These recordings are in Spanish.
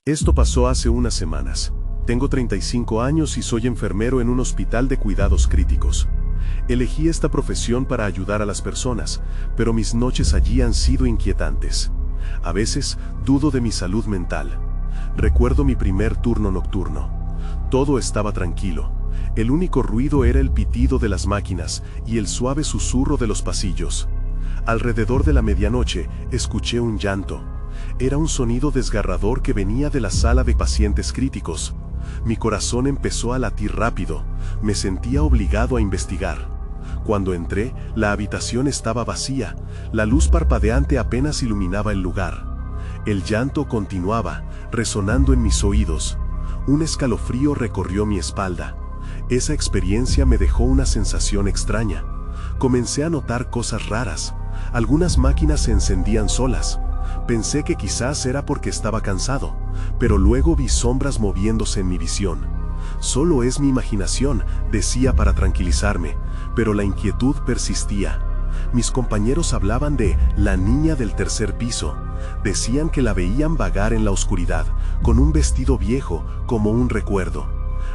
Esto pasó hace unas semanas. Tengo 35 años y soy enfermero en un hospital de cuidados críticos. Elegí esta profesión para ayudar a las personas, pero mis noches allí han sido inquietantes. A veces dudo de mi salud mental. Recuerdo mi primer turno nocturno. Todo estaba tranquilo. El único ruido era el pitido de las máquinas y el suave susurro de los pasillos. Alrededor de la medianoche escuché un llanto. Era un sonido desgarrador que venía de la sala de pacientes críticos. Mi corazón empezó a latir rápido. Me sentía obligado a investigar. Cuando entré, la habitación estaba vacía. La luz parpadeante apenas iluminaba el lugar. El llanto continuaba, resonando en mis oídos. Un escalofrío recorrió mi espalda. Esa experiencia me dejó una sensación extraña. Comencé a notar cosas raras. Algunas máquinas se encendían solas. Pensé que quizás era porque estaba cansado, pero luego vi sombras moviéndose en mi visión. Solo es mi imaginación, decía para tranquilizarme, pero la inquietud persistía. Mis compañeros hablaban de la niña del tercer piso. Decían que la veían vagar en la oscuridad, con un vestido viejo, como un recuerdo.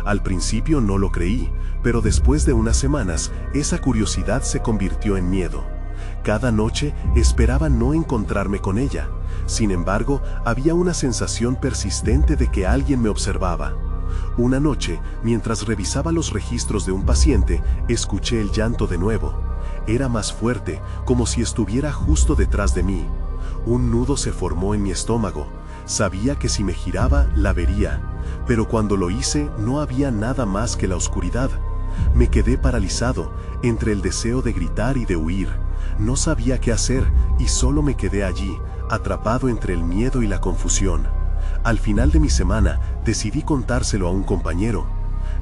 Al principio no lo creí, pero después de unas semanas, esa curiosidad se convirtió en miedo. Cada noche esperaba no encontrarme con ella. Sin embargo, había una sensación persistente de que alguien me observaba. Una noche, mientras revisaba los registros de un paciente, escuché el llanto de nuevo. Era más fuerte, como si estuviera justo detrás de mí. Un nudo se formó en mi estómago. Sabía que si me giraba, la vería. Pero cuando lo hice, no había nada más que la oscuridad. Me quedé paralizado, entre el deseo de gritar y de huir. No sabía qué hacer y solo me quedé allí, atrapado entre el miedo y la confusión. Al final de mi semana, decidí contárselo a un compañero.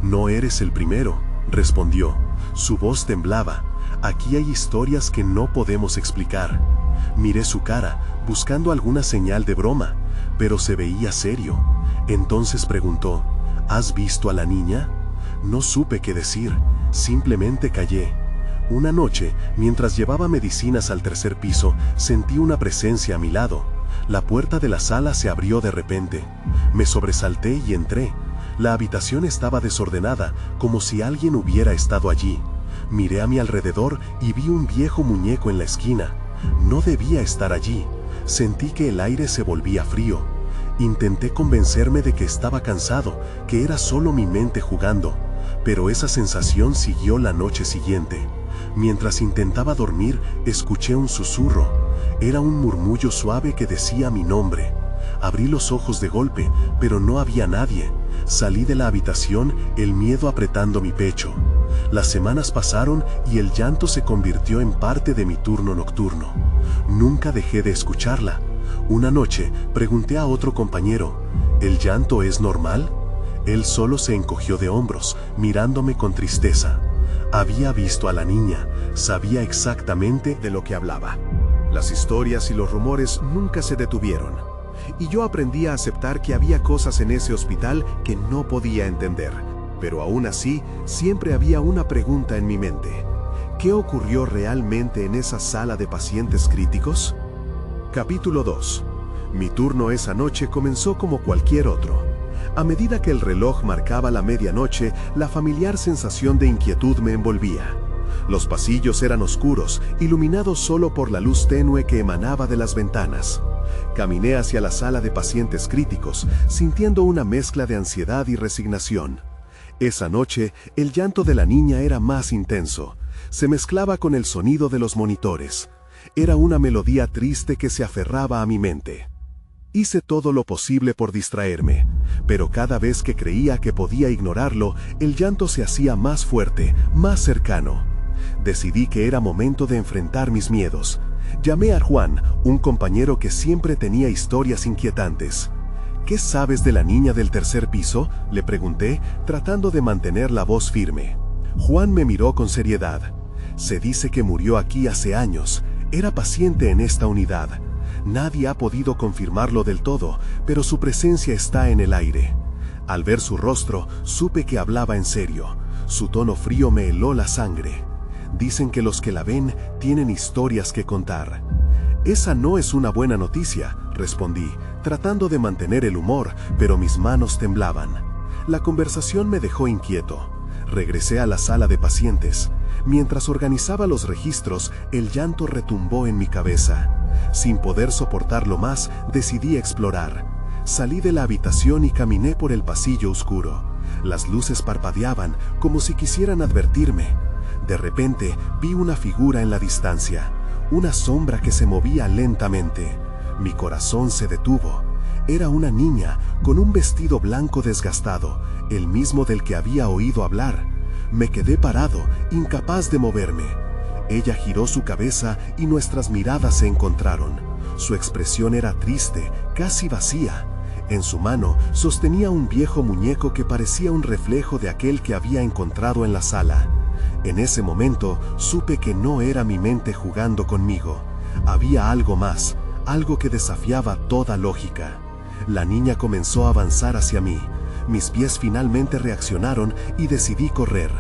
«No eres el primero», respondió. Su voz temblaba. «Aquí hay historias que no podemos explicar». Miré su cara, buscando alguna señal de broma, pero se veía serio. Entonces preguntó, «¿Has visto a la niña?». No supe qué decir, simplemente callé. Una noche, mientras llevaba medicinas al tercer piso, sentí una presencia a mi lado. La puerta de la sala se abrió de repente. Me sobresalté y entré. La habitación estaba desordenada, como si alguien hubiera estado allí. Miré a mi alrededor y vi un viejo muñeco en la esquina. No debía estar allí. Sentí que el aire se volvía frío. Intenté convencerme de que estaba cansado, que era solo mi mente jugando. Pero esa sensación siguió la noche siguiente. Mientras intentaba dormir, escuché un susurro. Era un murmullo suave que decía mi nombre. Abrí los ojos de golpe, pero no había nadie. Salí de la habitación, el miedo apretando mi pecho. Las semanas pasaron y el llanto se convirtió en parte de mi turno nocturno. Nunca dejé de escucharla. Una noche, pregunté a otro compañero, ¿el llanto es normal? Él solo se encogió de hombros, mirándome con tristeza. Había visto a la niña, sabía exactamente de lo que hablaba. Las historias y los rumores nunca se detuvieron, y yo aprendí a aceptar que había cosas en ese hospital que no podía entender, pero aún así siempre había una pregunta en mi mente. ¿Qué ocurrió realmente en esa sala de pacientes críticos? Capítulo 2. Mi turno esa noche comenzó como cualquier otro. A medida que el reloj marcaba la medianoche, la familiar sensación de inquietud me envolvía. Los pasillos eran oscuros, iluminados solo por la luz tenue que emanaba de las ventanas. Caminé hacia la sala de pacientes críticos, sintiendo una mezcla de ansiedad y resignación. Esa noche, el llanto de la niña era más intenso. Se mezclaba con el sonido de los monitores. Era una melodía triste que se aferraba a mi mente. Hice todo lo posible por distraerme, pero cada vez que creía que podía ignorarlo, el llanto se hacía más fuerte, más cercano. Decidí que era momento de enfrentar mis miedos. Llamé a Juan, un compañero que siempre tenía historias inquietantes. ¿Qué sabes de la niña del tercer piso?, le pregunté, tratando de mantener la voz firme. Juan me miró con seriedad. Se dice que murió aquí hace años. Era paciente en esta unidad. Nadie ha podido confirmarlo del todo, pero su presencia está en el aire. Al ver su rostro, supe que hablaba en serio. Su tono frío me heló la sangre. Dicen que los que la ven tienen historias que contar. Esa no es una buena noticia, respondí, tratando de mantener el humor, pero mis manos temblaban. La conversación me dejó inquieto. Regresé a la sala de pacientes. Mientras organizaba los registros, el llanto retumbó en mi cabeza. Sin poder soportarlo más, decidí explorar. Salí de la habitación y caminé por el pasillo oscuro. Las luces parpadeaban, como si quisieran advertirme. De repente, vi una figura en la distancia, una sombra que se movía lentamente. Mi corazón se detuvo. Era una niña, con un vestido blanco desgastado, el mismo del que había oído hablar. Me quedé parado, incapaz de moverme. Ella giró su cabeza y nuestras miradas se encontraron. Su expresión era triste, casi vacía. En su mano sostenía un viejo muñeco que parecía un reflejo de aquel que había encontrado en la sala. En ese momento supe que no era mi mente jugando conmigo. Había algo más, algo que desafiaba toda lógica. La niña comenzó a avanzar hacia mí. Mis pies finalmente reaccionaron y decidí correr.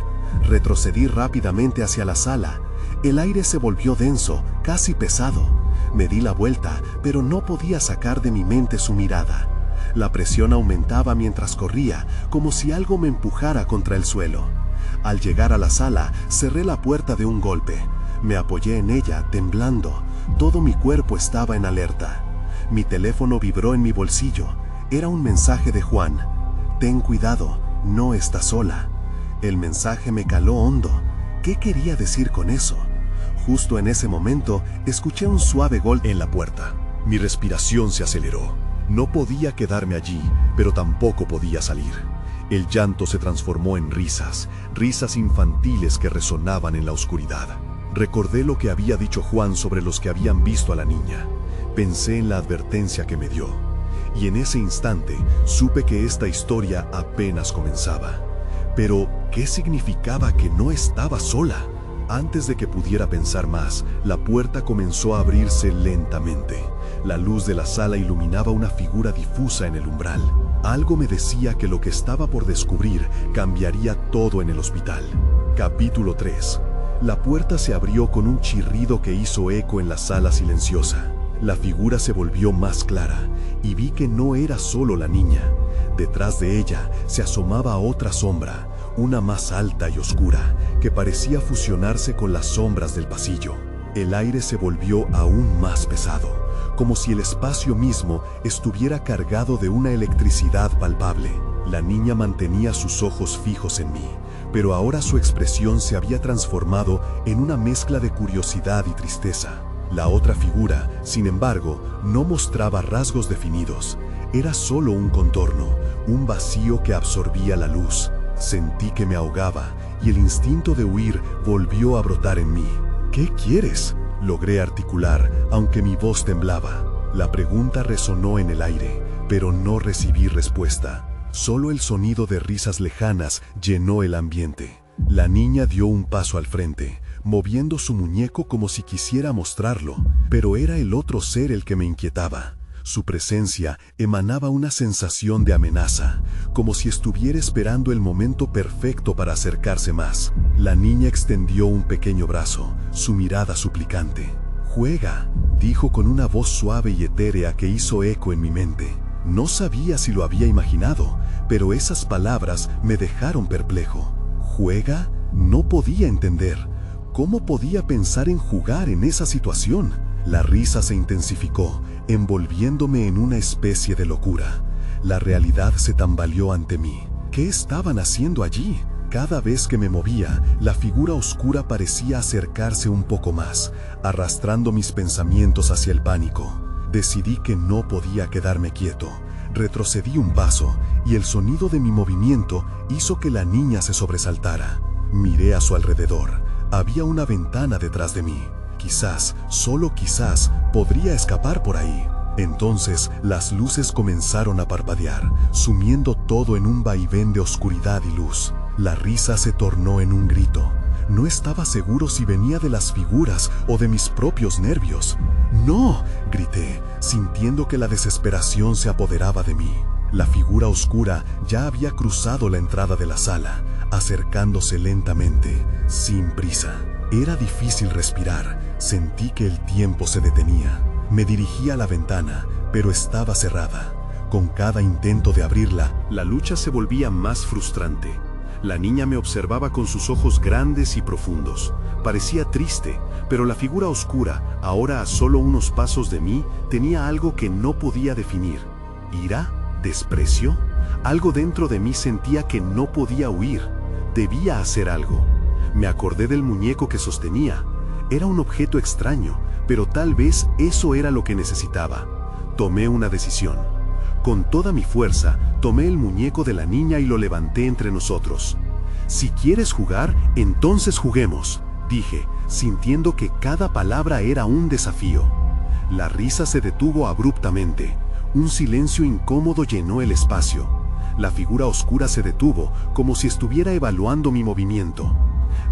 Retrocedí rápidamente hacia la sala. El aire se volvió denso, casi pesado. Me di la vuelta, pero no podía sacar de mi mente su mirada. La presión aumentaba mientras corría, como si algo me empujara contra el suelo. Al llegar a la sala, cerré la puerta de un golpe. Me apoyé en ella, temblando. Todo mi cuerpo estaba en alerta. Mi teléfono vibró en mi bolsillo. Era un mensaje de Juan. «Ten cuidado, no estás sola». El mensaje me caló hondo. ¿Qué quería decir con eso? Justo en ese momento, escuché un suave golpe en la puerta. Mi respiración se aceleró. No podía quedarme allí, pero tampoco podía salir. El llanto se transformó en risas, risas infantiles que resonaban en la oscuridad. Recordé lo que había dicho Juan sobre los que habían visto a la niña. Pensé en la advertencia que me dio. Y en ese instante supe que esta historia apenas comenzaba. Pero, ¿qué significaba que no estaba sola? Antes de que pudiera pensar más, la puerta comenzó a abrirse lentamente. La luz de la sala iluminaba una figura difusa en el umbral. Algo me decía que lo que estaba por descubrir cambiaría todo en el hospital. Capítulo 3. La puerta se abrió con un chirrido que hizo eco en la sala silenciosa. La figura se volvió más clara y vi que no era solo la niña. Detrás de ella se asomaba otra sombra, una más alta y oscura, que parecía fusionarse con las sombras del pasillo. El aire se volvió aún más pesado, como si el espacio mismo estuviera cargado de una electricidad palpable. La niña mantenía sus ojos fijos en mí, pero ahora su expresión se había transformado en una mezcla de curiosidad y tristeza. La otra figura, sin embargo, no mostraba rasgos definidos. Era solo un contorno, un vacío que absorbía la luz. Sentí que me ahogaba y el instinto de huir volvió a brotar en mí. «¿Qué quieres?», logré articular, aunque mi voz temblaba. La pregunta resonó en el aire, pero no recibí respuesta. Solo el sonido de risas lejanas llenó el ambiente. La niña dio un paso al frente, moviendo su muñeco como si quisiera mostrarlo, pero era el otro ser el que me inquietaba. Su presencia emanaba una sensación de amenaza, como si estuviera esperando el momento perfecto para acercarse más. La niña extendió un pequeño brazo, su mirada suplicante. «Juega», dijo con una voz suave y etérea que hizo eco en mi mente. No sabía si lo había imaginado, pero esas palabras me dejaron perplejo. ¿Juega? No podía entender. ¿Cómo podía pensar en jugar en esa situación? La risa se intensificó, envolviéndome en una especie de locura. La realidad se tambaleó ante mí. ¿Qué estaban haciendo allí? Cada vez que me movía, la figura oscura parecía acercarse un poco más, arrastrando mis pensamientos hacia el pánico. Decidí que no podía quedarme quieto. Retrocedí un paso, y el sonido de mi movimiento hizo que la niña se sobresaltara. Miré a su alrededor. Había una ventana detrás de mí. Quizás, solo quizás, podría escapar por ahí. Entonces, las luces comenzaron a parpadear, sumiendo todo en un vaivén de oscuridad y luz. La risa se tornó en un grito. No estaba seguro si venía de las figuras o de mis propios nervios. «¡No!», grité, sintiendo que la desesperación se apoderaba de mí. La figura oscura ya había cruzado la entrada de la sala, acercándose lentamente, sin prisa. Era difícil respirar, sentí que el tiempo se detenía. Me dirigí a la ventana, pero estaba cerrada. Con cada intento de abrirla, la lucha se volvía más frustrante. La niña me observaba con sus ojos grandes y profundos. Parecía triste, pero la figura oscura, ahora a solo unos pasos de mí, tenía algo que no podía definir. ¿Ira? ¿Desprecio? Algo dentro de mí sentía que no podía huir. Debía hacer algo. Me acordé del muñeco que sostenía. Era un objeto extraño, pero tal vez eso era lo que necesitaba. Tomé una decisión. Con toda mi fuerza, tomé el muñeco de la niña y lo levanté entre nosotros. «Si quieres jugar, entonces juguemos», dije, sintiendo que cada palabra era un desafío. La risa se detuvo abruptamente. Un silencio incómodo llenó el espacio. La figura oscura se detuvo, como si estuviera evaluando mi movimiento.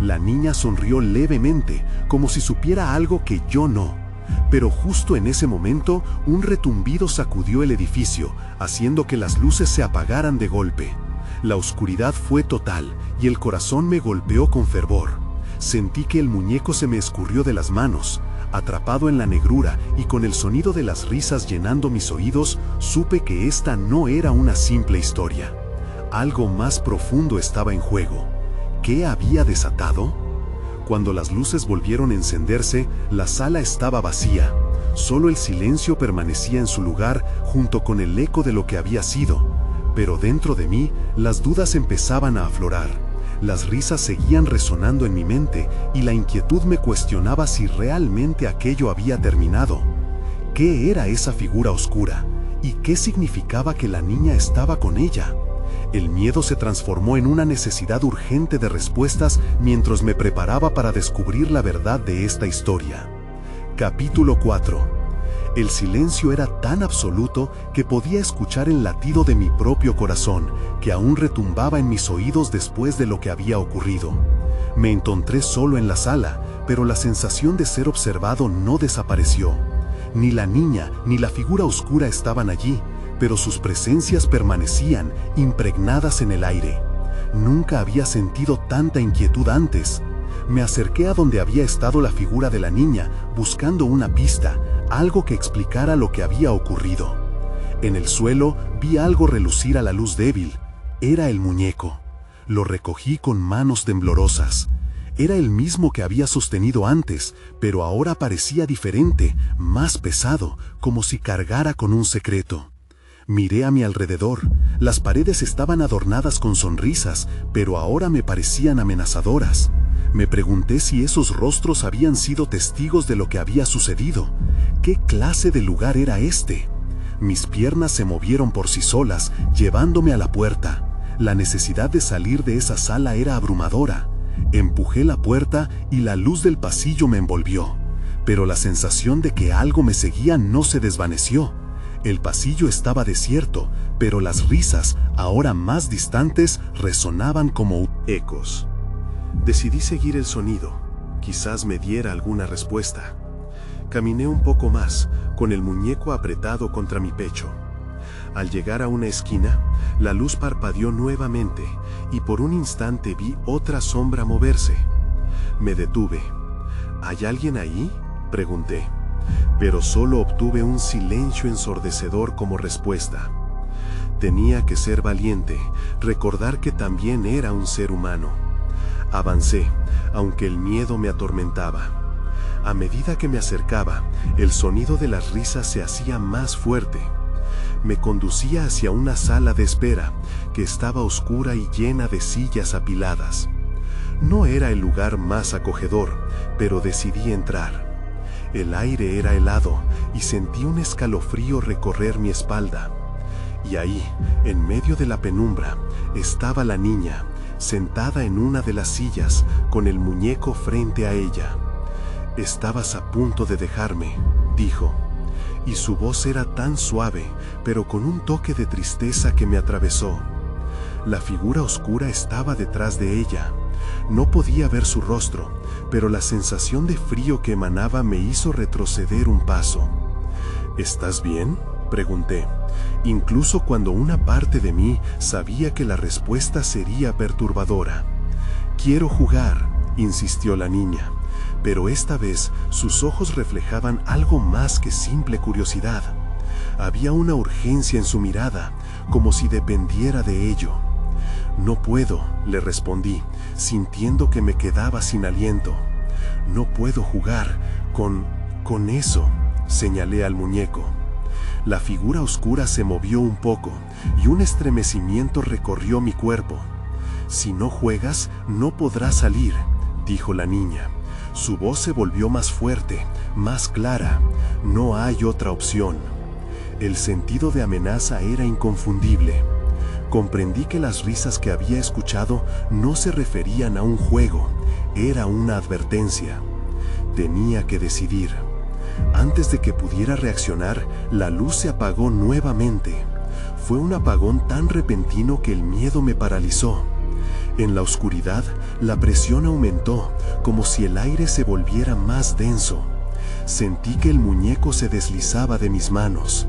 La niña sonrió levemente, como si supiera algo que yo no. Pero justo en ese momento, un retumbido sacudió el edificio, haciendo que las luces se apagaran de golpe. La oscuridad fue total, y el corazón me golpeó con fervor. Sentí que el muñeco se me escurrió de las manos. Atrapado en la negrura y con el sonido de las risas llenando mis oídos, supe que esta no era una simple historia. Algo más profundo estaba en juego. ¿Qué había desatado? Cuando las luces volvieron a encenderse, la sala estaba vacía. Solo el silencio permanecía en su lugar junto con el eco de lo que había sido. Pero dentro de mí, las dudas empezaban a aflorar. Las risas seguían resonando en mi mente y la inquietud me cuestionaba si realmente aquello había terminado. ¿Qué era esa figura oscura? ¿Y qué significaba que la niña estaba con ella? El miedo se transformó en una necesidad urgente de respuestas mientras me preparaba para descubrir la verdad de esta historia. Capítulo 4. El silencio era tan absoluto que podía escuchar el latido de mi propio corazón, que aún retumbaba en mis oídos después de lo que había ocurrido. Me encontré solo en la sala, pero la sensación de ser observado no desapareció. Ni la niña ni la figura oscura estaban allí, pero sus presencias permanecían impregnadas en el aire. Nunca había sentido tanta inquietud antes. Me acerqué a donde había estado la figura de la niña, buscando una pista, algo que explicara lo que había ocurrido. En el suelo vi algo relucir a la luz débil. Era el muñeco. Lo recogí con manos temblorosas. Era el mismo que había sostenido antes, pero ahora parecía diferente, más pesado, como si cargara con un secreto. Miré a mi alrededor. Las paredes estaban adornadas con sonrisas, pero ahora me parecían amenazadoras. Me pregunté si esos rostros habían sido testigos de lo que había sucedido. ¿Qué clase de lugar era este? Mis piernas se movieron por sí solas, llevándome a la puerta. La necesidad de salir de esa sala era abrumadora. Empujé la puerta y la luz del pasillo me envolvió. Pero la sensación de que algo me seguía no se desvaneció. El pasillo estaba desierto, pero las risas, ahora más distantes, resonaban como ecos. Decidí seguir el sonido. Quizás me diera alguna respuesta. Caminé un poco más, con el muñeco apretado contra mi pecho. Al llegar a una esquina, la luz parpadeó nuevamente, y por un instante vi otra sombra moverse. Me detuve. ¿Hay alguien ahí?, pregunté. Pero solo obtuve un silencio ensordecedor como respuesta. Tenía que ser valiente, recordar que también era un ser humano. Avancé, aunque el miedo me atormentaba. A medida que me acercaba, el sonido de las risas se hacía más fuerte. Me conducía hacia una sala de espera, que estaba oscura y llena de sillas apiladas. No era el lugar más acogedor, pero decidí entrar. El aire era helado y sentí un escalofrío recorrer mi espalda. Y ahí, en medio de la penumbra, estaba la niña, sentada en una de las sillas, con el muñeco frente a ella. «Estabas a punto de dejarme», dijo, y su voz era tan suave, pero con un toque de tristeza que me atravesó. La figura oscura estaba detrás de ella. No podía ver su rostro, pero la sensación de frío que emanaba me hizo retroceder un paso. «¿Estás bien?», pregunté, incluso cuando una parte de mí sabía que la respuesta sería perturbadora. «Quiero jugar», insistió la niña, pero esta vez sus ojos reflejaban algo más que simple curiosidad. Había una urgencia en su mirada, como si dependiera de ello. «No puedo», le respondí, sintiendo que me quedaba sin aliento. «No puedo jugar con eso», señalé al muñeco. La figura oscura se movió un poco y un estremecimiento recorrió mi cuerpo. «Si no juegas, no podrás salir», dijo la niña. Su voz se volvió más fuerte, más clara. «No hay otra opción». El sentido de amenaza era inconfundible. Comprendí que las risas que había escuchado no se referían a un juego, era una advertencia. Tenía que decidir. Antes de que pudiera reaccionar, la luz se apagó nuevamente. Fue un apagón tan repentino que el miedo me paralizó. En la oscuridad, la presión aumentó, como si el aire se volviera más denso. Sentí que el muñeco se deslizaba de mis manos.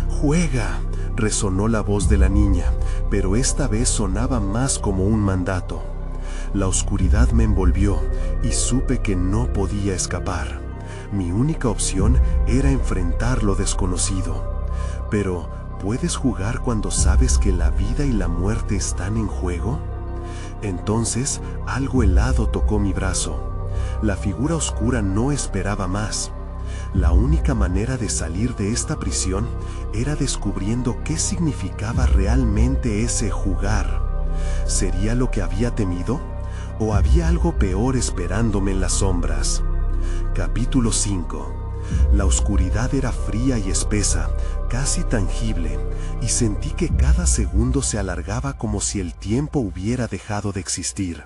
«¡Juega!», resonó la voz de la niña, pero esta vez sonaba más como un mandato. La oscuridad me envolvió y supe que no podía escapar. Mi única opción era enfrentar lo desconocido. Pero, ¿puedes jugar cuando sabes que la vida y la muerte están en juego? Entonces, algo helado tocó mi brazo. La figura oscura no esperaba más. La única manera de salir de esta prisión era descubriendo qué significaba realmente ese jugar. ¿Sería lo que había temido? ¿O había algo peor esperándome en las sombras? Capítulo 5. La oscuridad era fría y espesa, casi tangible, y sentí que cada segundo se alargaba como si el tiempo hubiera dejado de existir.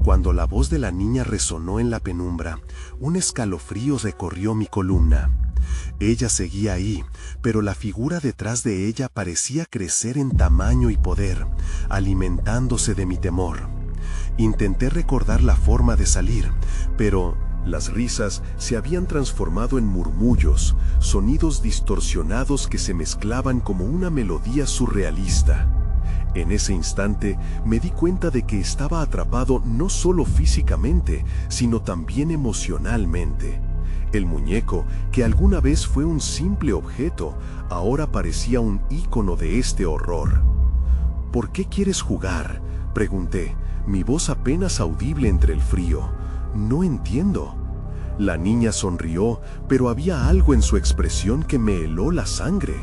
Cuando la voz de la niña resonó en la penumbra, un escalofrío recorrió mi columna. Ella seguía ahí, pero la figura detrás de ella parecía crecer en tamaño y poder, alimentándose de mi temor. Intenté recordar la forma de salir, pero las risas se habían transformado en murmullos, sonidos distorsionados que se mezclaban como una melodía surrealista. En ese instante me di cuenta de que estaba atrapado no solo físicamente, sino también emocionalmente. El muñeco, que alguna vez fue un simple objeto, ahora parecía un ícono de este horror. «¿Por qué quieres jugar?», pregunté, mi voz apenas audible entre el frío. «No entiendo». La niña sonrió, pero había algo en su expresión que me heló la sangre.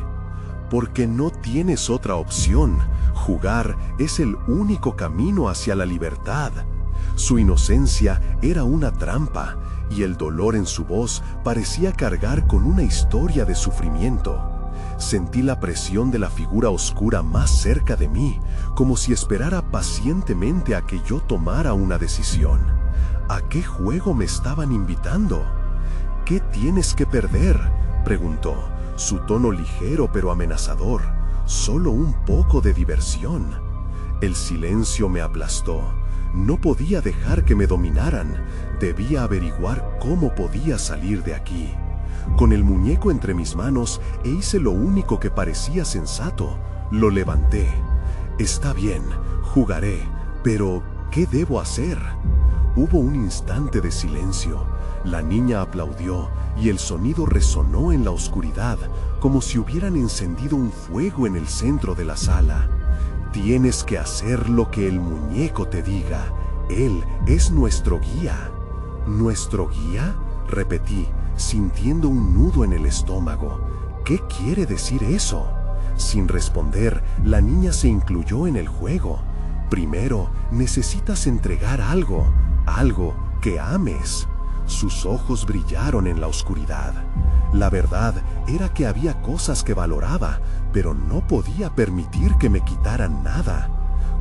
«Porque no tienes otra opción. Jugar es el único camino hacia la libertad». Su inocencia era una trampa, y el dolor en su voz parecía cargar con una historia de sufrimiento. Sentí la presión de la figura oscura más cerca de mí, como si esperara pacientemente a que yo tomara una decisión. ¿A qué juego me estaban invitando? «¿Qué tienes que perder?», preguntó, su tono ligero pero amenazador. «Solo un poco de diversión». El silencio me aplastó. No podía dejar que me dominaran. Debía averiguar cómo podía salir de aquí. Con el muñeco entre mis manos, hice lo único que parecía sensato. Lo levanté. «Está bien, jugaré, pero ¿qué debo hacer?». Hubo un instante de silencio. La niña aplaudió y el sonido resonó en la oscuridad, como si hubieran encendido un fuego en el centro de la sala. «Tienes que hacer lo que el muñeco te diga. Él es nuestro guía». «¿Nuestro guía?», repetí, sintiendo un nudo en el estómago. «¿Qué quiere decir eso?». Sin responder, la niña se incluyó en el juego. «Primero, necesitas entregar algo que ames». Sus ojos brillaron en la oscuridad. La verdad era que había cosas que valoraba, pero no podía permitir que me quitaran nada.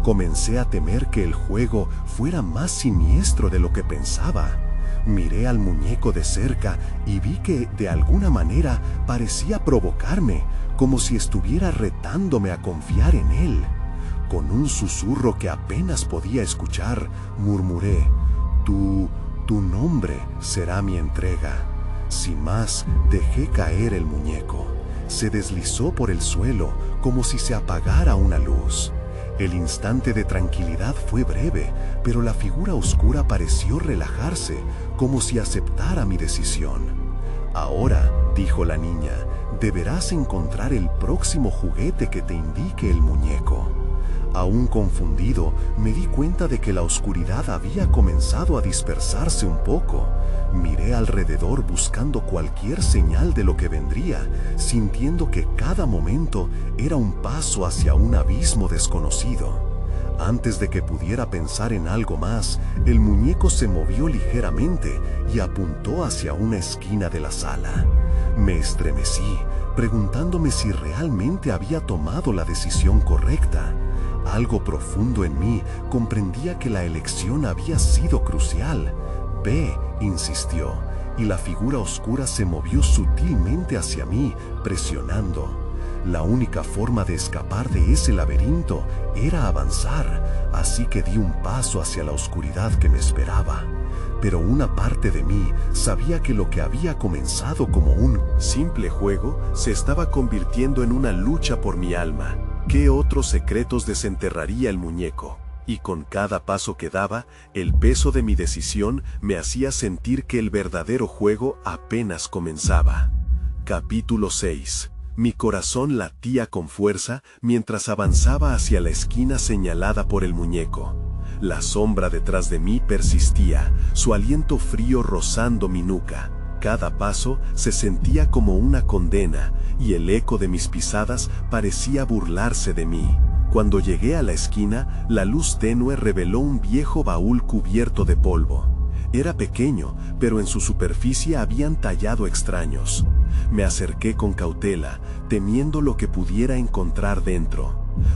Comencé a temer que el juego fuera más siniestro de lo que pensaba. Miré al muñeco de cerca y vi que, de alguna manera, parecía provocarme, como si estuviera retándome a confiar en él. Con un susurro que apenas podía escuchar, murmuré: Tu nombre será mi entrega». Sin más, dejé caer el muñeco. Se deslizó por el suelo como si se apagara una luz. El instante de tranquilidad fue breve, pero la figura oscura pareció relajarse, como si aceptara mi decisión. «Ahora», dijo la niña, «deberás encontrar el próximo juguete que te indique el muñeco». Aún confundido, me di cuenta de que la oscuridad había comenzado a dispersarse un poco. Miré alrededor buscando cualquier señal de lo que vendría, sintiendo que cada momento era un paso hacia un abismo desconocido. Antes de que pudiera pensar en algo más, el muñeco se movió ligeramente y apuntó hacia una esquina de la sala. Me estremecí, preguntándome si realmente había tomado la decisión correcta. Algo profundo en mí comprendía que la elección había sido crucial. «Ve», insistió, y la figura oscura se movió sutilmente hacia mí, presionando. La única forma de escapar de ese laberinto era avanzar, así que di un paso hacia la oscuridad que me esperaba. Pero una parte de mí sabía que lo que había comenzado como un simple juego se estaba convirtiendo en una lucha por mi alma. ¿Qué otros secretos desenterraría el muñeco? Y con cada paso que daba, el peso de mi decisión me hacía sentir que el verdadero juego apenas comenzaba. Capítulo 6. Mi corazón latía con fuerza mientras avanzaba hacia la esquina señalada por el muñeco. La sombra detrás de mí persistía, su aliento frío rozando mi nuca. Cada paso se sentía como una condena, y el eco de mis pisadas parecía burlarse de mí. Cuando llegué a la esquina, la luz tenue reveló un viejo baúl cubierto de polvo. Era pequeño, pero en su superficie habían tallado extraños. Me acerqué con cautela, temiendo lo que pudiera encontrar dentro.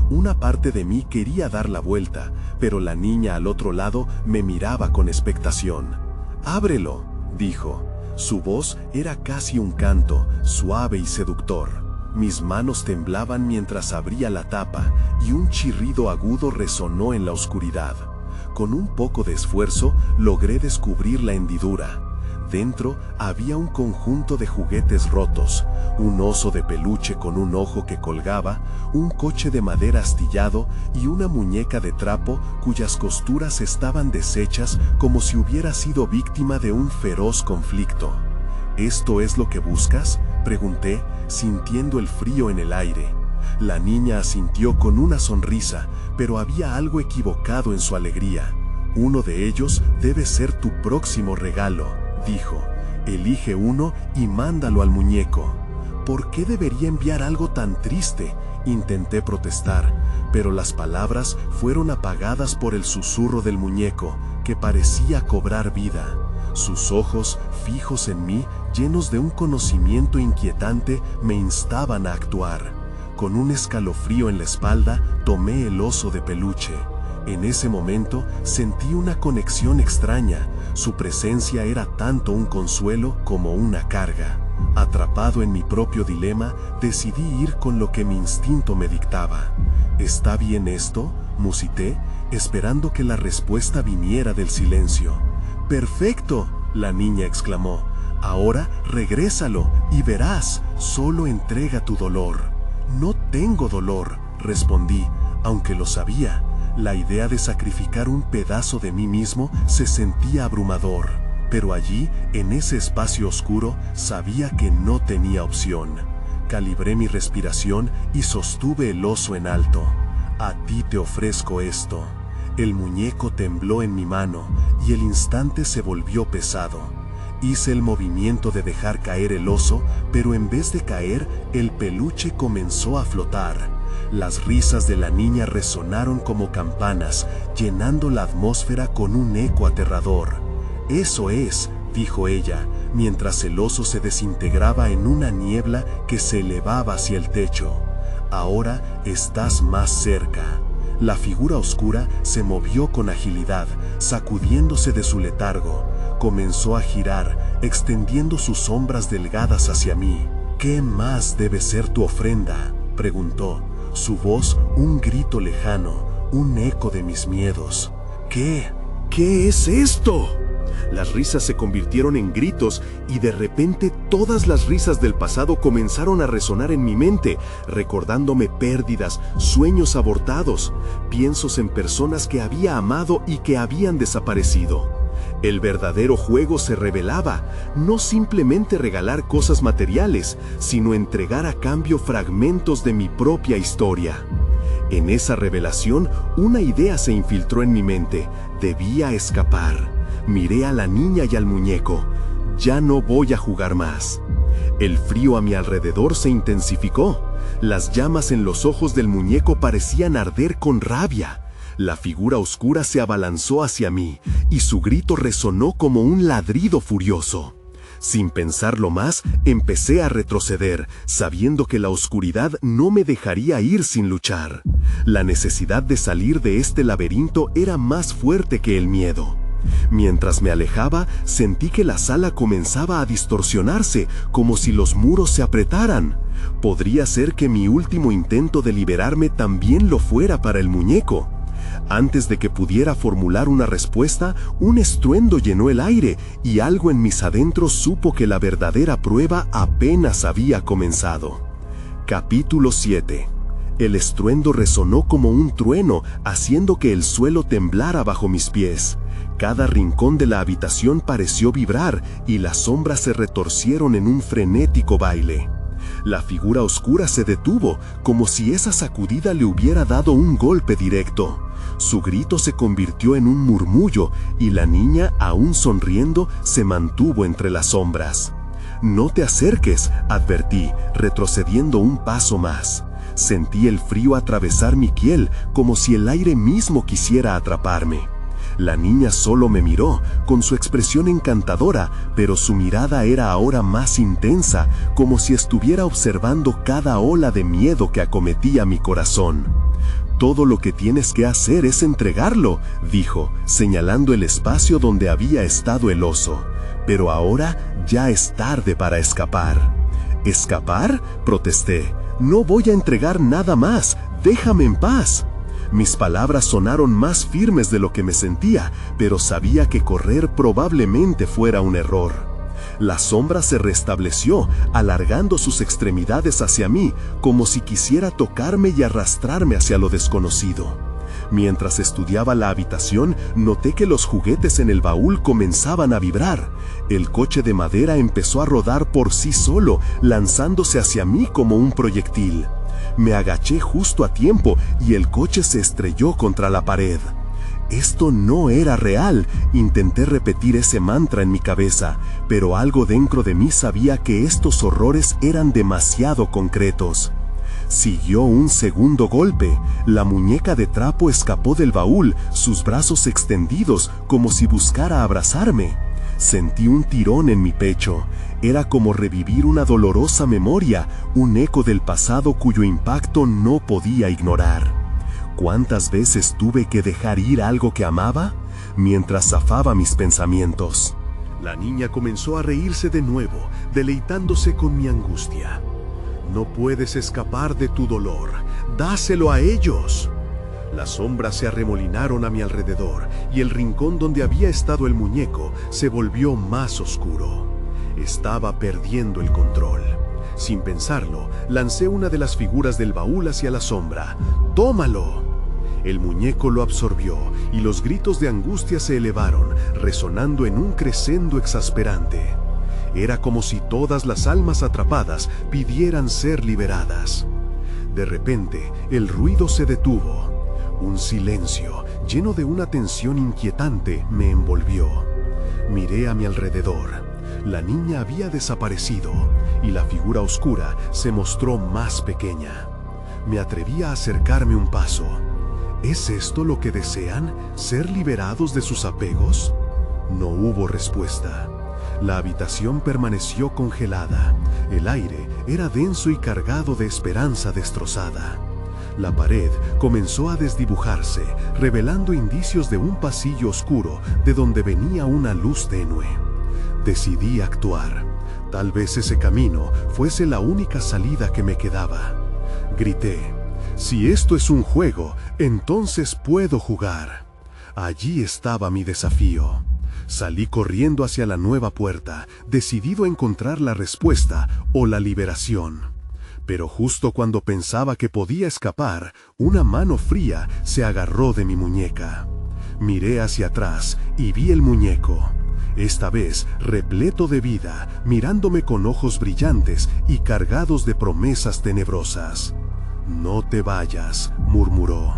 Una parte de mí quería dar la vuelta, pero la niña al otro lado me miraba con expectación. «Ábrelo», dijo. Su voz era casi un canto, suave y seductor. Mis manos temblaban mientras abría la tapa, y un chirrido agudo resonó en la oscuridad. Con un poco de esfuerzo, logré descubrir la hendidura. Dentro había un conjunto de juguetes rotos, un oso de peluche con un ojo que colgaba, un coche de madera astillado y una muñeca de trapo cuyas costuras estaban deshechas como si hubiera sido víctima de un feroz conflicto. «¿Esto es lo que buscas?», pregunté, sintiendo el frío en el aire. La niña asintió con una sonrisa, pero había algo equivocado en su alegría. «Uno de ellos debe ser tu próximo regalo», dijo. «Elige uno y mándalo al muñeco». «¿Por qué debería enviar algo tan triste?», intenté protestar, pero las palabras fueron apagadas por el susurro del muñeco, que parecía cobrar vida. Sus ojos, fijos en mí, llenos de un conocimiento inquietante, me instaban a actuar. Con un escalofrío en la espalda, tomé el oso de peluche. En ese momento sentí una conexión extraña. Su presencia era tanto un consuelo como una carga. Atrapado en mi propio dilema, decidí ir con lo que mi instinto me dictaba. «¿Está bien esto?», musité, esperando que la respuesta viniera del silencio. «¡Perfecto!», la niña exclamó. «Ahora regrésalo y verás, solo entrega tu dolor». «No tengo dolor», respondí, aunque lo sabía. La idea de sacrificar un pedazo de mí mismo se sentía abrumador, pero allí, en ese espacio oscuro, sabía que no tenía opción. Calibré mi respiración y sostuve el oso en alto. «A ti te ofrezco esto». El muñeco tembló en mi mano y el instante se volvió pesado. Hice el movimiento de dejar caer el oso, pero en vez de caer, el peluche comenzó a flotar. Las risas de la niña resonaron como campanas, llenando la atmósfera con un eco aterrador. «Eso es», dijo ella, mientras el oso se desintegraba en una niebla que se elevaba hacia el techo. «Ahora estás más cerca». La figura oscura se movió con agilidad, sacudiéndose de su letargo. Comenzó a girar, extendiendo sus sombras delgadas hacia mí. «¿Qué más debe ser tu ofrenda?», preguntó. Su voz, un grito lejano, un eco de mis miedos. «¿Qué? ¿Qué es esto?». Las risas se convirtieron en gritos y de repente todas las risas del pasado comenzaron a resonar en mi mente, recordándome pérdidas, sueños abortados, piensos en personas que había amado y que habían desaparecido. El verdadero juego se revelaba, no simplemente regalar cosas materiales, sino entregar a cambio fragmentos de mi propia historia. En esa revelación, una idea se infiltró en mi mente: debía escapar. Miré a la niña y al muñeco. Ya no voy a jugar más. El frío a mi alrededor se intensificó. Las llamas en los ojos del muñeco parecían arder con rabia. La figura oscura se abalanzó hacia mí y su grito resonó como un ladrido furioso. Sin pensarlo más, empecé a retroceder, sabiendo que la oscuridad no me dejaría ir sin luchar. La necesidad de salir de este laberinto era más fuerte que el miedo. Mientras me alejaba, sentí que la sala comenzaba a distorsionarse, como si los muros se apretaran. Podría ser que mi último intento de liberarme también lo fuera para el muñeco. Antes de que pudiera formular una respuesta, un estruendo llenó el aire y algo en mis adentros supo que la verdadera prueba apenas había comenzado. Capítulo 7. El estruendo resonó como un trueno, haciendo que el suelo temblara bajo mis pies. Cada rincón de la habitación pareció vibrar y las sombras se retorcieron en un frenético baile. La figura oscura se detuvo, como si esa sacudida le hubiera dado un golpe directo. Su grito se convirtió en un murmullo y la niña, aún sonriendo, se mantuvo entre las sombras. «No te acerques», advertí, retrocediendo un paso más. Sentí el frío atravesar mi piel, como si el aire mismo quisiera atraparme. La niña solo me miró, con su expresión encantadora, pero su mirada era ahora más intensa, como si estuviera observando cada ola de miedo que acometía mi corazón. «Todo lo que tienes que hacer es entregarlo», dijo, señalando el espacio donde había estado el oso. «Pero ahora ya es tarde para escapar». «¿Escapar?», protesté. «No voy a entregar nada más, déjame en paz». Mis palabras sonaron más firmes de lo que me sentía, pero sabía que correr probablemente fuera un error. La sombra se restableció, alargando sus extremidades hacia mí, como si quisiera tocarme y arrastrarme hacia lo desconocido. Mientras estudiaba la habitación, noté que los juguetes en el baúl comenzaban a vibrar. El coche de madera empezó a rodar por sí solo, lanzándose hacia mí como un proyectil. Me agaché justo a tiempo y el coche se estrelló contra la pared. Esto no era real, intenté repetir ese mantra en mi cabeza, pero algo dentro de mí sabía que estos horrores eran demasiado concretos. Siguió un segundo golpe. La muñeca de trapo escapó del baúl, sus brazos extendidos como si buscara abrazarme. Sentí un tirón en mi pecho. Era como revivir una dolorosa memoria, un eco del pasado cuyo impacto no podía ignorar. ¿Cuántas veces tuve que dejar ir algo que amaba? Mientras zafaba mis pensamientos. La niña comenzó a reírse de nuevo, deleitándose con mi angustia. «No puedes escapar de tu dolor, dáselo a ellos». Las sombras se arremolinaron a mi alrededor y el rincón donde había estado el muñeco se volvió más oscuro. Estaba perdiendo el control. Sin pensarlo, lancé una de las figuras del baúl hacia la sombra. ¡Tómalo! El muñeco lo absorbió y los gritos de angustia se elevaron, resonando en un crescendo exasperante. Era como si todas las almas atrapadas pidieran ser liberadas. De repente, el ruido se detuvo. Un silencio, lleno de una tensión inquietante, me envolvió. Miré a mi alrededor. La niña había desaparecido y la figura oscura se mostró más pequeña. Me atreví a acercarme un paso. ¿Es esto lo que desean? ¿Ser liberados de sus apegos? No hubo respuesta. La habitación permaneció congelada. El aire era denso y cargado de esperanza destrozada. La pared comenzó a desdibujarse, revelando indicios de un pasillo oscuro de donde venía una luz tenue. Decidí actuar. Tal vez ese camino fuese la única salida que me quedaba. Grité: «Si esto es un juego, entonces puedo jugar». Allí estaba mi desafío. Salí corriendo hacia la nueva puerta, decidido a encontrar la respuesta o la liberación. Pero justo cuando pensaba que podía escapar, una mano fría se agarró de mi muñeca. Miré hacia atrás y vi el muñeco, esta vez repleto de vida, mirándome con ojos brillantes y cargados de promesas tenebrosas. «No te vayas», murmuró.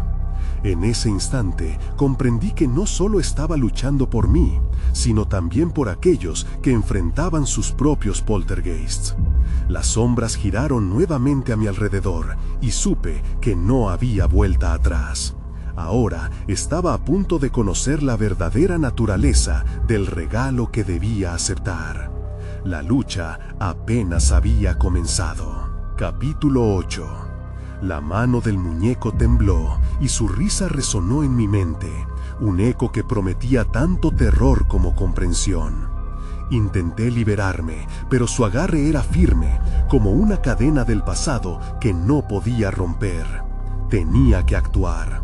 En ese instante comprendí que no solo estaba luchando por mí, sino también por aquellos que enfrentaban sus propios poltergeists. Las sombras giraron nuevamente a mi alrededor y supe que no había vuelta atrás. Ahora estaba a punto de conocer la verdadera naturaleza del regalo que debía aceptar. La lucha apenas había comenzado. Capítulo 8. La mano del muñeco tembló y su risa resonó en mi mente, un eco que prometía tanto terror como comprensión. Intenté liberarme, pero su agarre era firme, como una cadena del pasado que no podía romper. Tenía que actuar.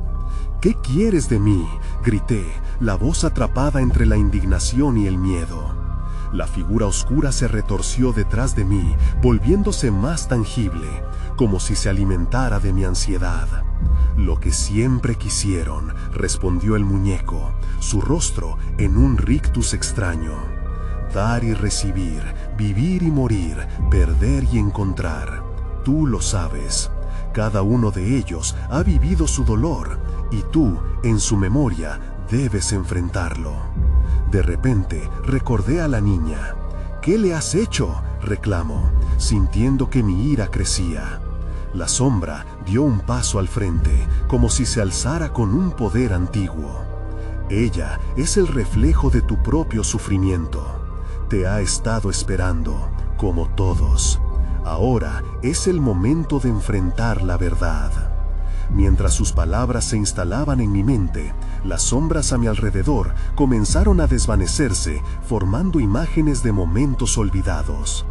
«¿Qué quieres de mí?», grité, la voz atrapada entre la indignación y el miedo. La figura oscura se retorció detrás de mí, volviéndose más tangible, como si se alimentara de mi ansiedad. «Lo que siempre quisieron», respondió el muñeco, su rostro en un rictus extraño. «Dar y recibir, vivir y morir, perder y encontrar. Tú lo sabes. Cada uno de ellos ha vivido su dolor, y tú, en su memoria, debes enfrentarlo». De repente, recordé a la niña. «¿Qué le has hecho?», reclamó, sintiendo que mi ira crecía. La sombra dio un paso al frente, como si se alzara con un poder antiguo. «Ella es el reflejo de tu propio sufrimiento. Te ha estado esperando, como todos. Ahora es el momento de enfrentar la verdad». Mientras sus palabras se instalaban en mi mente, las sombras a mi alrededor comenzaron a desvanecerse, formando imágenes de momentos olvidados.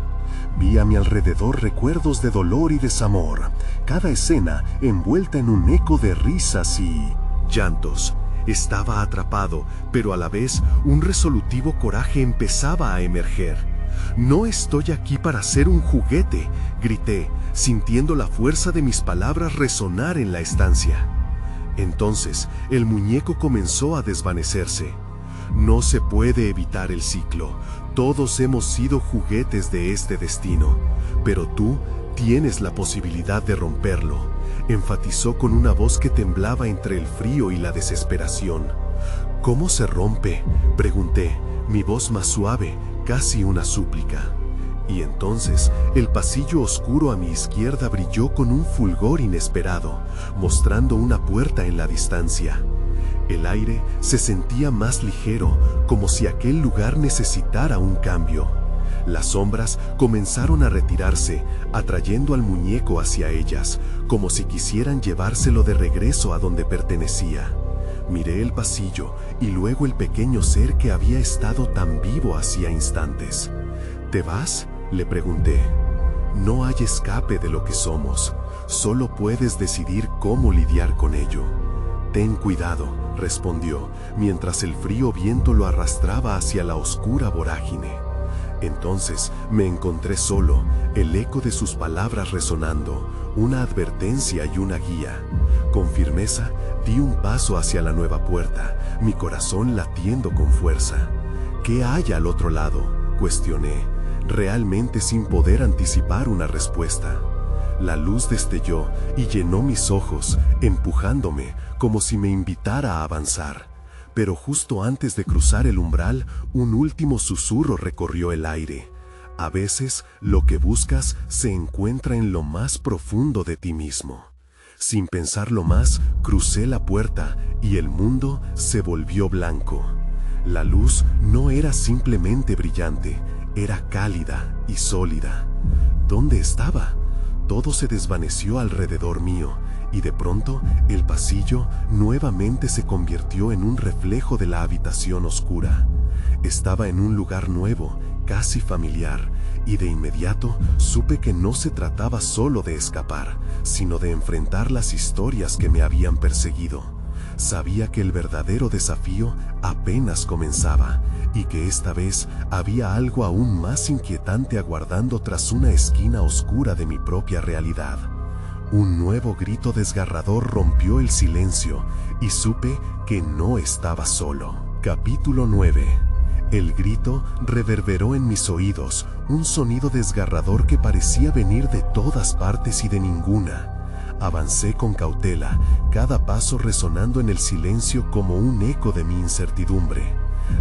Vi a mi alrededor recuerdos de dolor y desamor, cada escena envuelta en un eco de risas y llantos. Estaba atrapado, pero a la vez un resolutivo coraje empezaba a emerger. «No estoy aquí para ser un juguete», grité, sintiendo la fuerza de mis palabras resonar en la estancia. Entonces, el muñeco comenzó a desvanecerse. «No se puede evitar el ciclo. Todos hemos sido juguetes de este destino, pero tú tienes la posibilidad de romperlo», enfatizó con una voz que temblaba entre el frío y la desesperación. «¿Cómo se rompe?», pregunté, mi voz más suave, casi una súplica. Y entonces, el pasillo oscuro a mi izquierda brilló con un fulgor inesperado, mostrando una puerta en la distancia. El aire se sentía más ligero, como si aquel lugar necesitara un cambio. Las sombras comenzaron a retirarse, atrayendo al muñeco hacia ellas, como si quisieran llevárselo de regreso a donde pertenecía. Miré el pasillo y luego el pequeño ser que había estado tan vivo hacía instantes. «¿Te vas?», le pregunté. «No hay escape de lo que somos, solo puedes decidir cómo lidiar con ello». «Ten cuidado», respondió, mientras el frío viento lo arrastraba hacia la oscura vorágine. Entonces me encontré solo, el eco de sus palabras resonando, una advertencia y una guía. Con firmeza, di un paso hacia la nueva puerta, mi corazón latiendo con fuerza. «¿Qué hay al otro lado?», cuestioné, realmente sin poder anticipar una respuesta. La luz destelló y llenó mis ojos, empujándome como si me invitara a avanzar. Pero justo antes de cruzar el umbral, un último susurro recorrió el aire. «A veces, lo que buscas se encuentra en lo más profundo de ti mismo». Sin pensarlo más, crucé la puerta y el mundo se volvió blanco. La luz no era simplemente brillante, era cálida y sólida. ¿Dónde estaba? Todo se desvaneció alrededor mío, y de pronto el pasillo nuevamente se convirtió en un reflejo de la habitación oscura. Estaba en un lugar nuevo, casi familiar, y de inmediato supe que no se trataba solo de escapar, sino de enfrentar las historias que me habían perseguido. sabía que el verdadero desafío apenas comenzaba y que esta vez había algo aún más inquietante aguardando tras una esquina oscura de mi propia realidad. Un nuevo grito desgarrador rompió el silencio y supe que no estaba solo. Capítulo 9. El grito reverberó en mis oídos, un sonido desgarrador que parecía venir de todas partes y de ninguna. Avancé con cautela, cada paso resonando en el silencio como un eco de mi incertidumbre.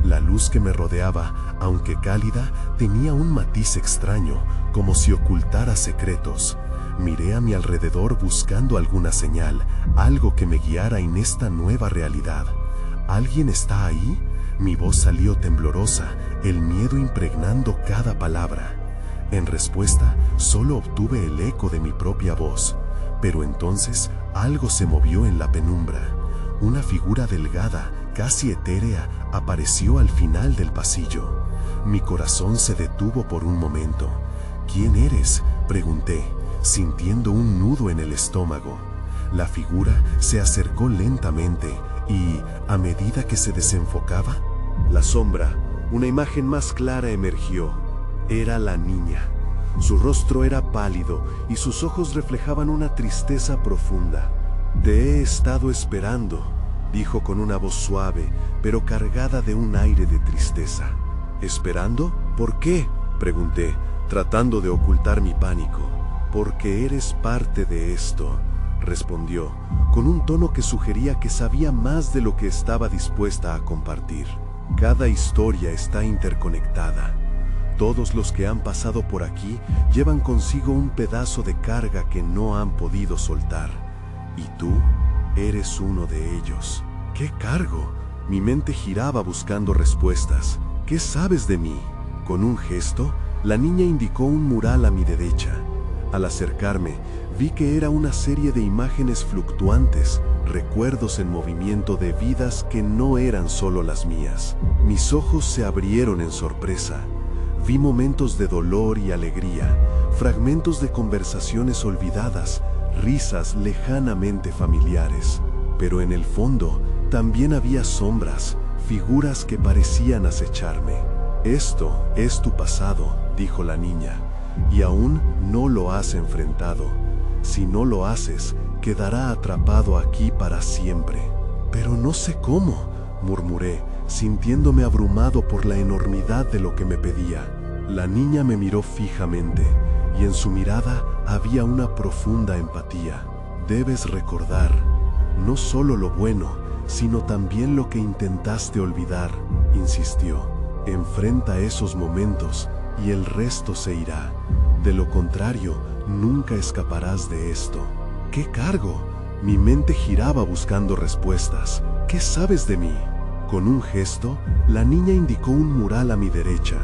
La luz que me rodeaba, aunque cálida, tenía un matiz extraño, como si ocultara secretos. Miré a mi alrededor buscando alguna señal, algo que me guiara en esta nueva realidad. ¿Alguien está ahí? Mi voz salió temblorosa, el miedo impregnando cada palabra. En respuesta, solo obtuve el eco de mi propia voz. Pero entonces algo se movió en la penumbra. Una figura delgada, casi etérea, apareció al final del pasillo. Mi corazón se detuvo por un momento. ¿Quién eres?, pregunté, sintiendo un nudo en el estómago. La figura se acercó lentamente y, a medida que se desenfocaba, la sombra, una imagen más clara emergió. Era la niña. Su rostro era pálido y sus ojos reflejaban una tristeza profunda. «Te he estado esperando», dijo con una voz suave, pero cargada de un aire de tristeza. «¿Esperando? ¿Por qué?», pregunté, tratando de ocultar mi pánico. «Porque eres parte de esto», respondió, con un tono que sugería que sabía más de lo que estaba dispuesta a compartir. «Cada historia está interconectada. Todos los que han pasado por aquí llevan consigo un pedazo de carga que no han podido soltar. Y tú eres uno de ellos». «¿Qué cargo?». Mi mente giraba buscando respuestas. «¿Qué sabes de mí?». Con un gesto, la niña indicó un mural a mi derecha. Al acercarme, vi que era una serie de imágenes fluctuantes, recuerdos en movimiento de vidas que no eran solo las mías. Mis ojos se abrieron en sorpresa. Vi momentos de dolor y alegría, fragmentos de conversaciones olvidadas, risas lejanamente familiares. Pero en el fondo también había sombras, figuras que parecían acecharme. «Esto es tu pasado», dijo la niña, «y aún no lo has enfrentado. Si no lo haces, quedará atrapado aquí para siempre». «Pero no sé cómo», murmuré, sintiéndome abrumado por la enormidad de lo que me pedía. La niña me miró fijamente, y en su mirada había una profunda empatía. «Debes recordar, no solo lo bueno, sino también lo que intentaste olvidar», insistió. «Enfrenta esos momentos y el resto se irá. De lo contrario, nunca escaparás de esto». «¿Qué cargo?». Mi mente giraba buscando respuestas. «¿Qué sabes de mí?». Con un gesto, la niña indicó un mural a mi derecha.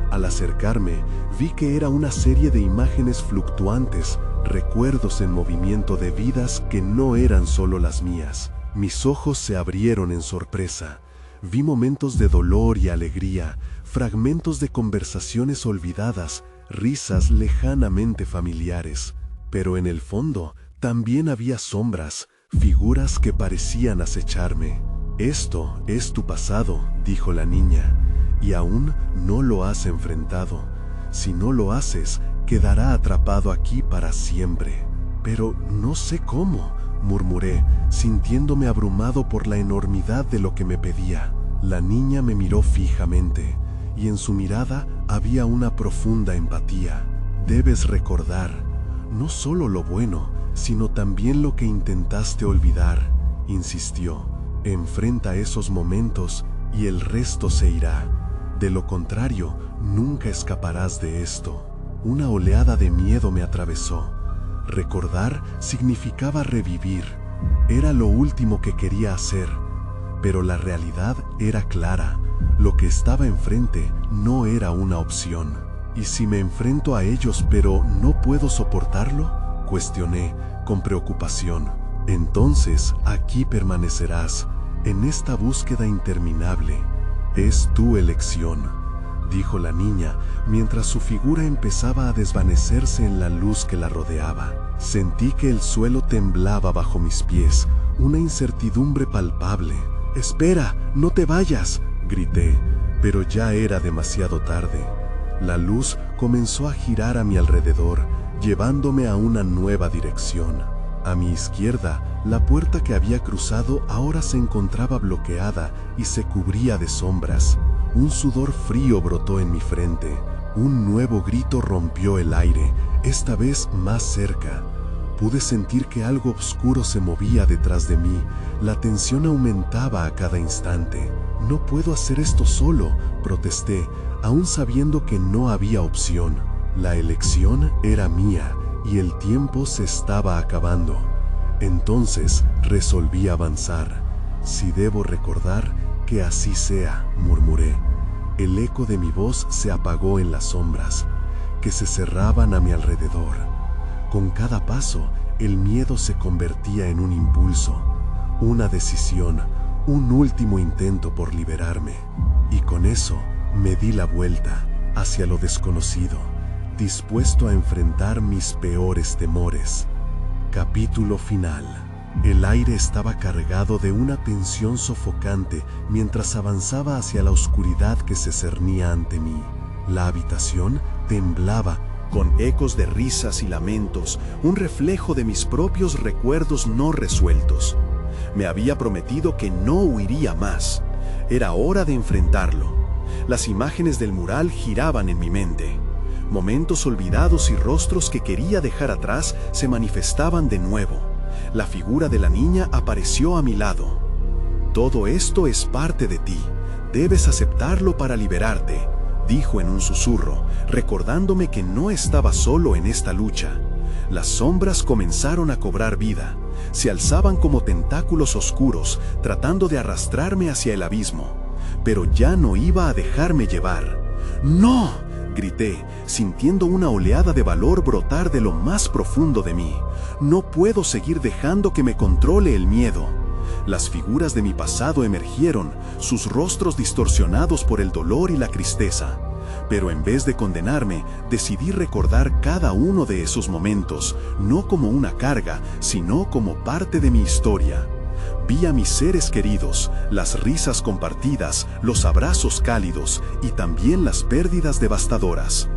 Al acercarme, vi que era una serie de imágenes fluctuantes, recuerdos en movimiento de vidas que no eran solo las mías. Mis ojos se abrieron en sorpresa. Vi momentos de dolor y alegría, fragmentos de conversaciones olvidadas, risas lejanamente familiares. Pero en el fondo también había sombras, figuras que parecían acecharme. «Esto es tu pasado», dijo la niña, «y aún no lo has enfrentado. Si no lo haces, quedará atrapado aquí para siempre». «Pero no sé cómo», murmuré, sintiéndome abrumado por la enormidad de lo que me pedía. La niña me miró fijamente, y en su mirada había una profunda empatía. «Debes recordar, no solo lo bueno, sino también lo que intentaste olvidar», insistió. «Enfrenta esos momentos y el resto se irá. De lo contrario, nunca escaparás de esto». Una oleada de miedo me atravesó. Recordar significaba revivir. Era lo último que quería hacer. Pero la realidad era clara. Lo que estaba enfrente no era una opción. «¿Y si me enfrento a ellos pero no puedo soportarlo?», cuestioné, con preocupación. «Entonces aquí permanecerás, en esta búsqueda interminable. Es tu elección», dijo la niña, mientras su figura empezaba a desvanecerse en la luz que la rodeaba. Sentí que el suelo temblaba bajo mis pies, una incertidumbre palpable. «¡Espera! ¡No te vayas!», grité, pero ya era demasiado tarde. La luz comenzó a girar a mi alrededor, llevándome a una nueva dirección. A mi izquierda, la puerta que había cruzado ahora se encontraba bloqueada y se cubría de sombras. Un sudor frío brotó en mi frente. Un nuevo grito rompió el aire, esta vez más cerca. Pude sentir que algo oscuro se movía detrás de mí. La tensión aumentaba a cada instante. «No puedo hacer esto solo», protesté, aún sabiendo que no había opción. La elección era mía y el tiempo se estaba acabando. Entonces resolví avanzar. «Si debo recordar, que así sea», murmuré. El eco de mi voz se apagó en las sombras, que se cerraban a mi alrededor. Con cada paso, el miedo se convertía en un impulso, una decisión, un último intento por liberarme. Y con eso me di la vuelta hacia lo desconocido, dispuesto a enfrentar mis peores temores. Capítulo final. El aire estaba cargado de una tensión sofocante mientras avanzaba hacia la oscuridad que se cernía ante mí. La habitación temblaba, con ecos de risas y lamentos, un reflejo de mis propios recuerdos no resueltos. Me había prometido que no huiría más. Era hora de enfrentarlo. Las imágenes del mural giraban en mi mente. Momentos olvidados y rostros que quería dejar atrás se manifestaban de nuevo. La figura de la niña apareció a mi lado. «Todo esto es parte de ti. Debes aceptarlo para liberarte», dijo en un susurro, recordándome que no estaba solo en esta lucha. Las sombras comenzaron a cobrar vida. Se alzaban como tentáculos oscuros, tratando de arrastrarme hacia el abismo. Pero ya no iba a dejarme llevar. «¡No!», grité, sintiendo una oleada de valor brotar de lo más profundo de mí. «No puedo seguir dejando que me controle el miedo». Las figuras de mi pasado emergieron, sus rostros distorsionados por el dolor y la tristeza. Pero en vez de condenarme, decidí recordar cada uno de esos momentos, no como una carga, sino como parte de mi historia. Vi a mis seres queridos, las risas compartidas, los abrazos cálidos y también las pérdidas devastadoras.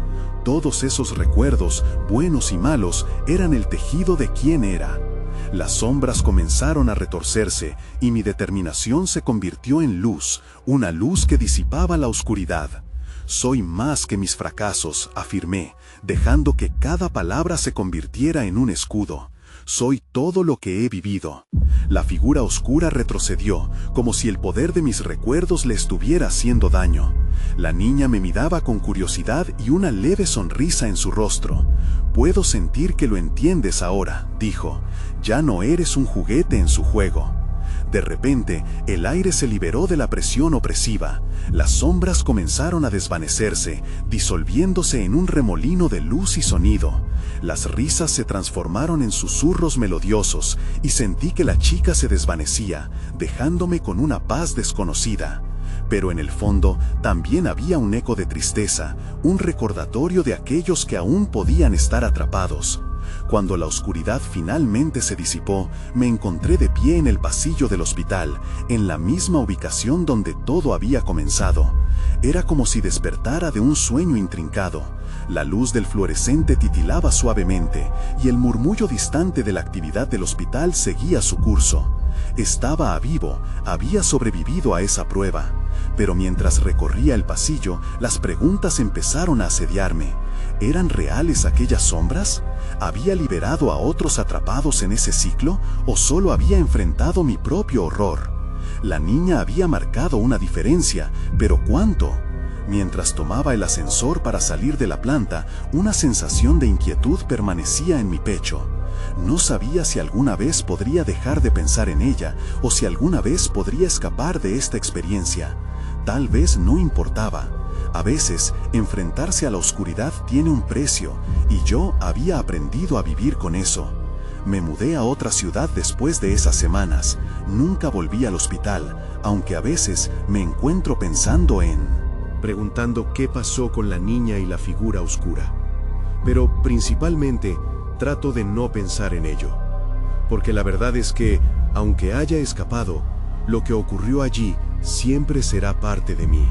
Todos esos recuerdos, buenos y malos, eran el tejido de quién era. Las sombras comenzaron a retorcerse y mi determinación se convirtió en luz, una luz que disipaba la oscuridad. «Soy más que mis fracasos», afirmé, dejando que cada palabra se convirtiera en un escudo. «Soy todo lo que he vivido». La figura oscura retrocedió, como si el poder de mis recuerdos le estuviera haciendo daño. La niña me miraba con curiosidad y una leve sonrisa en su rostro. «Puedo sentir que lo entiendes ahora», dijo. «Ya no eres un juguete en su juego». De repente, el aire se liberó de la presión opresiva. Las sombras comenzaron a desvanecerse, disolviéndose en un remolino de luz y sonido. Las risas se transformaron en susurros melodiosos y sentí que la chica se desvanecía, dejándome con una paz desconocida. Pero en el fondo también había un eco de tristeza, un recordatorio de aquellos que aún podían estar atrapados. Cuando la oscuridad finalmente se disipó, me encontré de pie en el pasillo del hospital, en la misma ubicación donde todo había comenzado. Era como si despertara de un sueño intrincado. La luz del fluorescente titilaba suavemente, y el murmullo distante de la actividad del hospital seguía su curso. Estaba vivo, había sobrevivido a esa prueba. Pero mientras recorría el pasillo, las preguntas empezaron a asediarme. ¿Eran reales aquellas sombras? ¿Había liberado a otros atrapados en ese ciclo o solo había enfrentado mi propio horror? La niña había marcado una diferencia, pero ¿cuánto? Mientras tomaba el ascensor para salir de la planta, una sensación de inquietud permanecía en mi pecho. No sabía si alguna vez podría dejar de pensar en ella o si alguna vez podría escapar de esta experiencia. Tal vez no importaba. A veces, enfrentarse a la oscuridad tiene un precio, y yo había aprendido a vivir con eso. Me mudé a otra ciudad después de esas semanas. Nunca volví al hospital, aunque a veces me encuentro preguntando qué pasó con la niña y la figura oscura. Pero principalmente trato de no pensar en ello, porque la verdad es que, Aunque haya escapado, lo que ocurrió allí siempre será parte de mí.